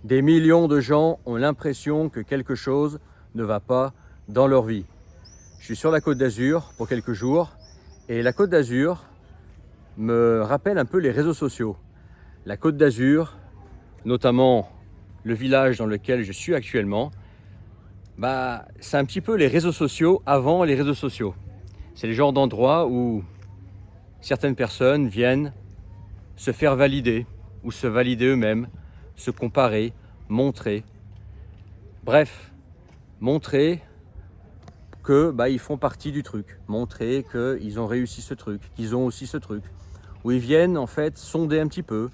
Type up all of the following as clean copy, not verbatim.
Des millions de gens ont l'impression que quelque chose ne va pas dans leur vie. Je suis sur la Côte d'Azur pour quelques jours et la Côte d'Azur me rappelle un peu les réseaux sociaux. La Côte d'Azur, notamment le village dans lequel je suis actuellement, c'est un petit peu les réseaux sociaux avant les réseaux sociaux. C'est le genre d'endroit où certaines personnes viennent se faire valider ou se valider eux-mêmes, se comparer, montrer. Bref, montrer que ils font partie du truc, montrer qu'ils ont réussi ce truc, qu'ils ont aussi ce truc, où ils viennent en fait sonder un petit peu,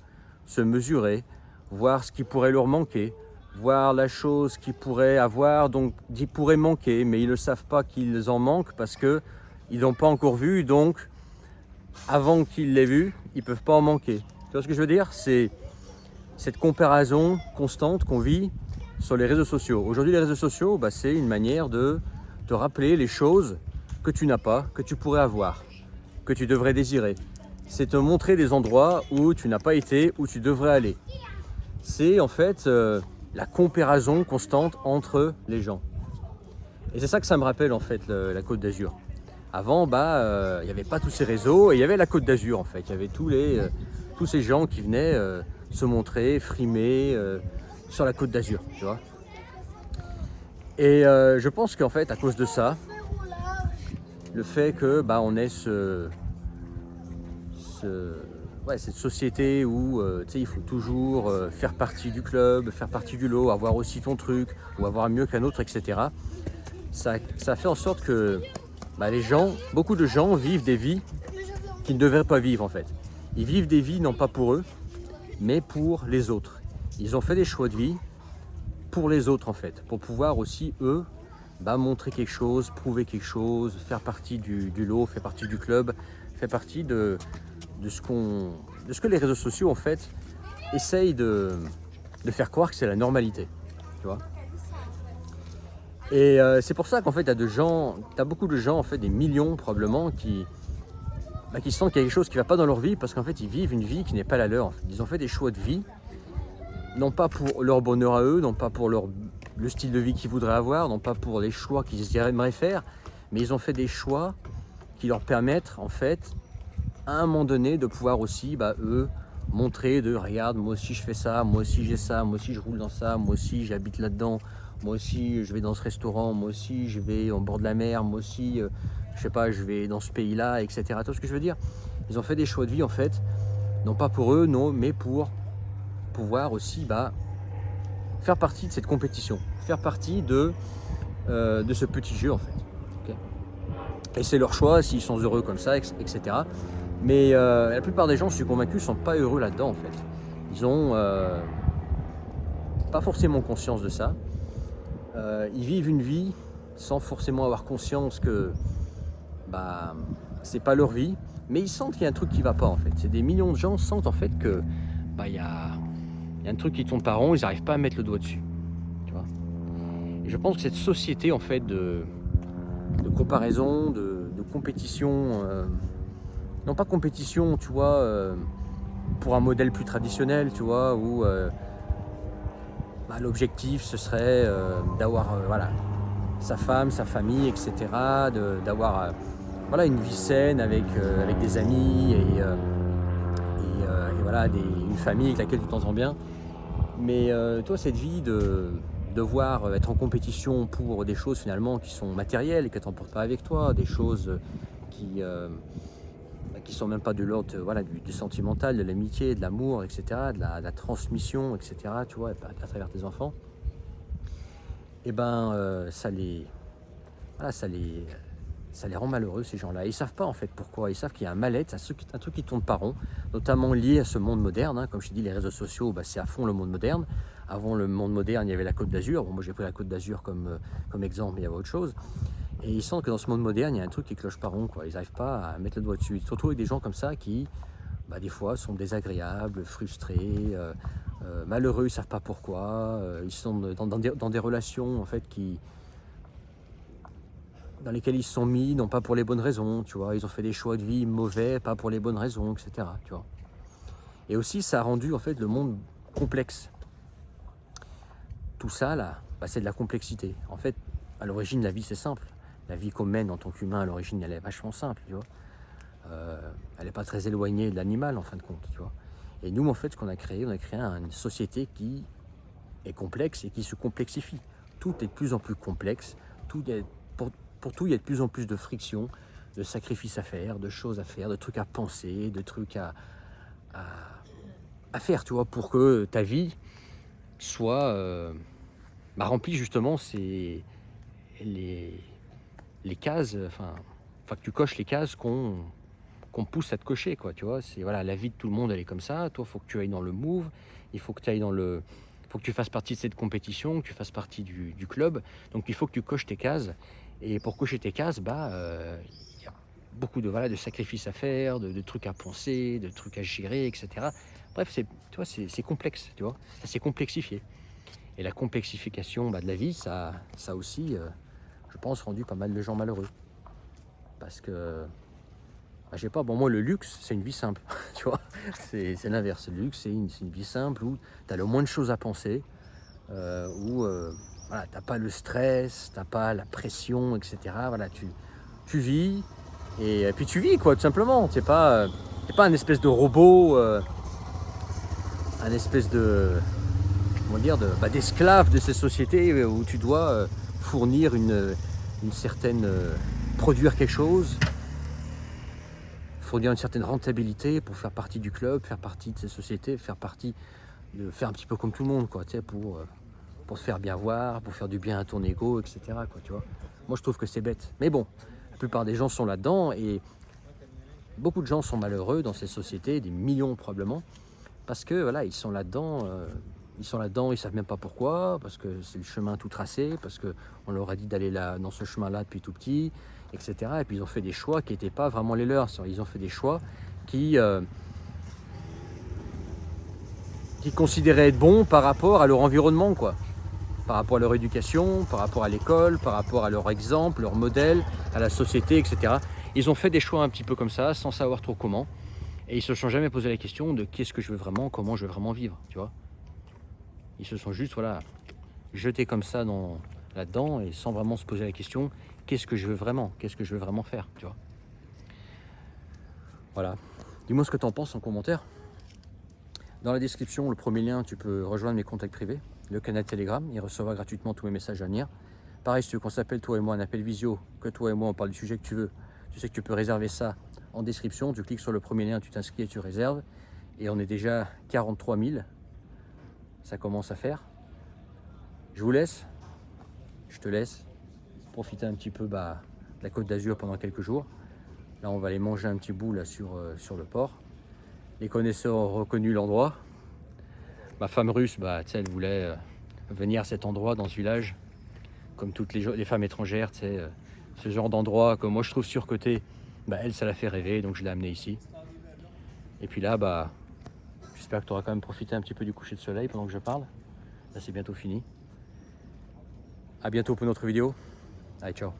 se mesurer, voir ce qui pourrait leur manquer, voir la chose qu'ils pourraient avoir, donc ils pourraient manquer, mais ils ne savent pas qu'ils en manquent parce qu'ils n'ont pas encore vu, donc avant qu'ils l'aient vu, ils ne peuvent pas en manquer. Tu vois ce que je veux dire? C'est cette comparaison constante qu'on vit sur les réseaux sociaux. Aujourd'hui, les réseaux sociaux, c'est une manière de te rappeler les choses que tu n'as pas, que tu pourrais avoir, que tu devrais désirer. C'est te montrer des endroits où tu n'as pas été, où tu devrais aller. C'est en fait la comparaison constante entre les gens. Et c'est ça que ça me rappelle en fait la Côte d'Azur. Avant, il n'y avait pas tous ces réseaux et il y avait la Côte d'Azur en fait. Il y avait tous ces gens qui venaient se montrer, frimer sur la Côte d'Azur, tu vois. Et je pense qu'en fait, à cause de ça, le fait que on ait cette société où il faut toujours faire partie du club, faire partie du lot, avoir aussi ton truc, ou avoir mieux qu'un autre, etc. Ça fait en sorte que beaucoup de gens vivent des vies qu'ils ne devraient pas vivre en fait. Ils vivent des vies non pas pour eux, mais pour les autres. Ils ont fait des choix de vie pour les autres en fait, pour pouvoir aussi eux montrer quelque chose, prouver quelque chose, faire partie du lot, faire partie du club, faire partie de ce que les réseaux sociaux en fait essayent de faire croire que c'est la normalité, tu vois. Et c'est pour ça qu'en fait t'as beaucoup de gens en fait, des millions probablement qui sentent qu'il y a quelque chose qui ne va pas dans leur vie parce qu'en fait ils vivent une vie qui n'est pas la leur. Ils ont fait des choix de vie, non pas pour leur bonheur à eux, non pas pour le style de vie qu'ils voudraient avoir, non pas pour les choix qu'ils aimeraient faire, mais ils ont fait des choix qui leur permettent en fait à un moment donné de pouvoir aussi eux montrer regarde, moi aussi je fais ça, moi aussi j'ai ça, moi aussi je roule dans ça, moi aussi j'habite là-dedans, moi aussi je vais dans ce restaurant, moi aussi je vais au bord de la mer, moi aussi je sais pas, je vais dans ce pays-là, etc. Tu vois ce que je veux dire? Ils ont fait des choix de vie en fait, non pas pour eux, non, mais pour pouvoir aussi faire partie de cette compétition, faire partie de ce petit jeu en fait. Okay. Et c'est leur choix, s'ils sont heureux comme ça, etc. Mais la plupart des gens, je suis convaincu, ne sont pas heureux là-dedans en fait. Ils ont pas forcément conscience de ça. Ils vivent une vie sans forcément avoir conscience que c'est pas leur vie, mais ils sentent qu'il y a un truc qui va pas en fait. C'est des millions de gens sentent en fait que il y a un truc qui tombe par rond, ils n'arrivent pas à mettre le doigt dessus. Tu vois. Et je pense que cette société en fait de comparaison, de compétition, non pas compétition, tu vois, pour un modèle plus traditionnel, tu vois, où l'objectif ce serait d'avoir sa femme, sa famille, etc., d'avoir une vie saine avec des amis et une famille avec laquelle tu t'entends bien. Mais toi, cette vie de devoir être en compétition pour des choses finalement qui sont matérielles et que tu n'emportes pas avec toi, des choses qui sont même pas de l'ordre du sentimental, de l'amitié, de l'amour, etc., de la transmission, etc., tu vois, à travers tes enfants, et ça les rend malheureux ces gens-là. Ils savent pas en fait pourquoi, ils savent qu'il y a un mal-être, un truc qui tourne pas rond, notamment lié à ce monde moderne, hein. Comme je t'ai dit, les réseaux sociaux, c'est à fond le monde moderne. Avant le monde moderne, il y avait la Côte d'Azur. Bon, moi j'ai pris la Côte d'Azur comme exemple, mais il y avait autre chose. Et ils sentent que dans ce monde moderne, il y a un truc qui cloche pas rond, quoi. Ils n'arrivent pas à mettre le doigt dessus. Ils se retrouvent avec des gens comme ça qui, des fois, sont désagréables, frustrés, malheureux, ils savent pas pourquoi. Ils sont dans des relations en fait dans lesquelles ils se sont mis, non pas pour les bonnes raisons, tu vois. Ils ont fait des choix de vie mauvais, pas pour les bonnes raisons, etc. Tu vois. Et aussi, ça a rendu en fait le monde complexe. tout ça là, bah, c'est de la complexité. En fait, à l'origine, la vie c'est simple. La vie qu'on mène en tant qu'humain, à l'origine, elle est vachement simple, tu vois. Elle n'est pas très éloignée de l'animal en fin de compte, tu vois. Et nous, en fait, ce qu'on a créé, on a créé une société qui est complexe et qui se complexifie. Tout est de plus en plus complexe. Pour tout, il y a de plus en plus de friction, de sacrifices à faire, de choses à faire, de trucs à penser, de trucs à faire, tu vois, pour que ta vie soit remplie justement les cases, enfin que tu coches les cases qu'on pousse à te cocher, quoi, tu vois. C'est voilà, la vie de tout le monde, elle est comme ça. Toi, il faut que tu ailles dans le move, il faut que tu ailles faut que tu fasses partie de cette compétition, que tu fasses partie du club. Donc, il faut que tu coches tes cases. Et pour cocher tes cases, il y a beaucoup de sacrifices à faire, de trucs à penser, de trucs à gérer, etc. Bref, tu vois, c'est complexe, tu vois. Ça s'est complexifié. Et la complexification de la vie, ça aussi, je pense, rendu pas mal de gens malheureux. Parce que je sais pas, bon, moi le luxe c'est une vie simple, tu vois, c'est l'inverse. Le luxe c'est une vie simple où tu as le moins de choses à penser, où voilà, t'as pas le stress, t'as pas la pression, etc. Voilà, tu vis, et puis tu vis quoi, tout simplement. T'es pas un espèce de robot, un espèce de, comment dire, d'esclave de ces sociétés où tu dois fournir une certaine, produire quelque chose, fournir une certaine rentabilité pour faire partie du club, faire partie de ces sociétés, faire un petit peu comme tout le monde, quoi, tu sais, pour se faire bien voir, pour faire du bien à ton ego, etc., quoi, tu vois. Moi, je trouve que c'est bête. Mais bon, la plupart des gens sont là-dedans et beaucoup de gens sont malheureux dans ces sociétés, des millions probablement, parce que voilà, ils sont là-dedans, ils savent même pas pourquoi, parce que c'est le chemin tout tracé, parce qu'on leur a dit d'aller là, dans ce chemin-là depuis tout petit, etc. Et puis ils ont fait des choix qui n'étaient pas vraiment les leurs. Ils ont fait des choix qui considéraient être bons par rapport à leur environnement, quoi. Par rapport à leur éducation, par rapport à l'école, par rapport à leur exemple, leur modèle, à la société, etc. Ils ont fait des choix un petit peu comme ça, sans savoir trop comment. Et ils se sont jamais posé la question de qu'est-ce que je veux vraiment, comment je veux vraiment vivre, tu vois. Ils se sont juste, voilà, jetés comme ça là-dedans et sans vraiment se poser la question qu'est-ce que je veux vraiment faire, tu vois. Voilà. Dis-moi ce que tu en penses en commentaire. Dans la description, le premier lien, tu peux rejoindre mes contacts privés, le canal Telegram, et recevoir gratuitement tous mes messages à venir. Pareil, si tu veux qu'on s'appelle toi et moi un appel visio, que toi et moi on parle du sujet que tu veux, tu sais que tu peux réserver ça en description. Tu cliques sur le premier lien, tu t'inscris et tu réserves. Et on est déjà 43 000. Ça commence à faire. Je vous laisse. Je te laisse profiter un petit peu de la Côte d'Azur pendant quelques jours. Là, on va aller manger un petit bout là sur le port. Les connaisseurs ont reconnu l'endroit. Ma femme russe, elle voulait venir à cet endroit, dans ce village, comme toutes les femmes étrangères, ce genre d'endroit que moi je trouve surcoté. Elle, ça la fait rêver, donc je l'ai amenée ici. Et puis là, j'espère que tu auras quand même profité un petit peu du coucher de soleil pendant que je parle. Là, c'est bientôt fini. À bientôt pour une autre vidéo. Allez, ciao.